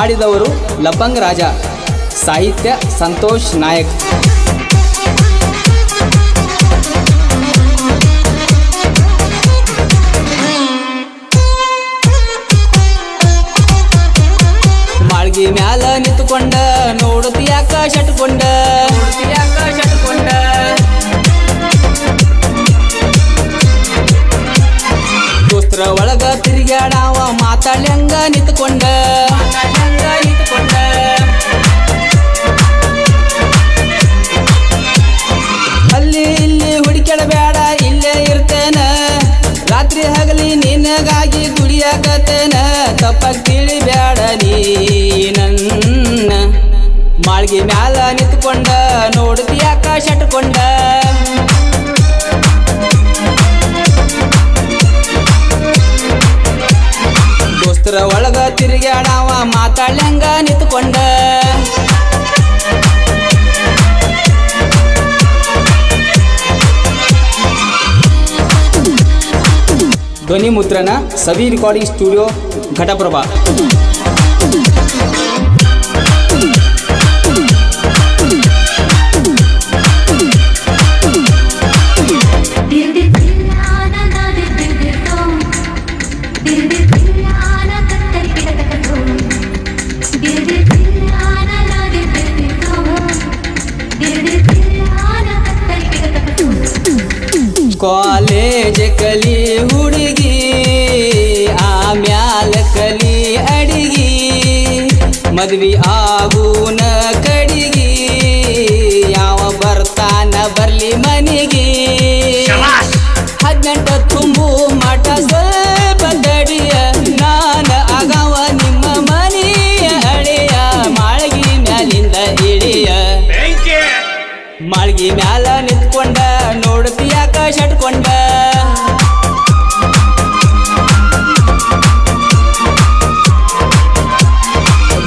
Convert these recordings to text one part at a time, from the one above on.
ಹಾಡಿದವರು ಲಪಂಗ್ ರಾಜ, ಸಾಹಿತ್ಯ ಸಂತೋಷ್ ನಾಯಕ್. ಮಾಳ್ಗಿ ಮ್ಯಾಲ ನಿಂತುಕೊಂಡ ನೋಡುತ್ಯಾಕ ಶಟ್ಕೊಂಡ ದೋಸ್ತರ ಒಳಗ ತಿರುಗಾಡವ ಮಾತಾಡ್ಯಂಗ ನಿಂತುಕೊಂಡ ಅಲ್ಲಿ ಇಲ್ಲಿ ಹುಡುಕ್ಯಾಡಬೇಡ ಇಲ್ಲೇ ಇರ್ತೇನ, ರಾತ್ರಿ ಹಗಲಿ ನಿನಗಾಗಿ ದುಡಿಯಾಕತೇನ, ತಪ್ಪಾಗಿ ತಿಳಿಬೇಡ ನೀ ನನ್ನ. ಮಾಳ್ಗಿ ಮ್ಯಾಲ ನಿಂತುಕೊಂಡ ನೋಡುತ್ಯಾಕ ಶಟ್ಕೊಂಡ ದೋಸ್ತರ ಒಳಗ ತಿರುಗಾಡವ ಮಾತಾಡ್ಯಂಗ ನಿಂತುಕೊಂಡ. ಧ್ವನಿ ಮುದ್ರಣ ಸವಿ ರೆಕಾರ್ಡಿಂಗ್ ಸ್ಟುಡಿಯೋ ಘಟಪ್ರಭಾ. ಕಾಲೇಜ್ ಕಲಿ ಹುಡುಗಿ ಆಮ್ಯಾಲ ಕಲಿ ಅಡಿಗಿ, ಮದ್ವಿ ಆಗುನ ಕಡಿಗಿ, ಯಾವ ಬರ್ತಾನ ಬರ್ಲಿ ಮನಿಗಿ. 18 ತುಂಬು ಮಠ ಸ್ವಲ್ಪ ತಡಿಯ, ನಾನ ಆಗವ ನಿಮ್ಮ ಮನೆಯ ಅಳಿಯ, ಮಾಳ್ಗಿ ಮ್ಯಾಲಿಂದ ಇಳಿಯ. ಮಾಳ್ಗಿ ಮ್ಯಾಲ ನಿಂತ್ಕೊಂಡ ನೋಡುತ್ಯಾಕ ಶಟ್ಕೊಂಡ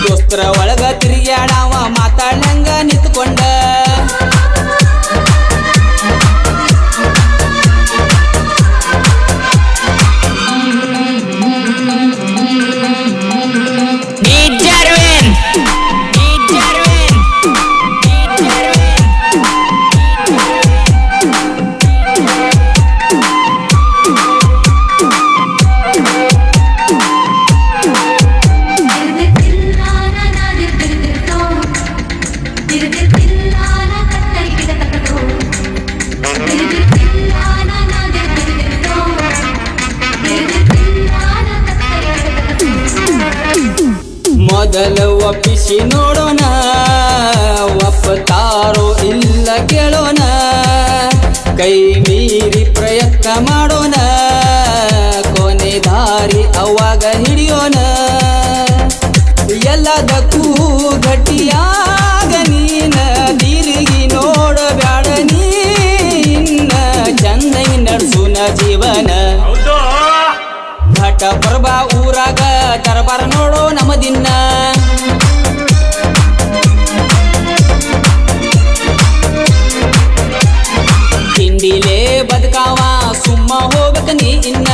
ದೋಸ್ತರ ಒಳಗ ತಿರುಗಾಡವ ಮಾತಾಡ್ಯಂಗ ನಿಂತ್ಕೊಂಡ. ಮೊದಲು ಒಪ್ಪಿಸಿ ನೋಡೋಣ, ಒಪ್ಪತಾರೋ ಇಲ್ಲ ಕೇಳೋಣ, ಕೈ ಮೀರಿ ಪ್ರಯತ್ನ ಮಾಡೋಣ, ಕೊನೆ ದಾರಿ ಅವಾಗ ಹಿಡಿಯೋಣ. ಎಲ್ಲದಕ್ಕೂ ಗಟ್ಟಿಯಾಗ ನೀನ ತಿರುಗಿ ನೋಡಬ್ಯಾಡ ನೀನ, ಚಂದಾಗಿ ನಡ್ಸುನ ಜೀವನ. ಘಟಪ್ರಭಾ ಊರಾಗ ದರ್ಬಾರ ನೋಡೋ ನಮದಿನ್ನ. ಹಿಂಡಿಲೇ ಬದುಕಾವ ಸುಮ್ಮ ಹೋಗಕ ನೀ ಇನ್ನ.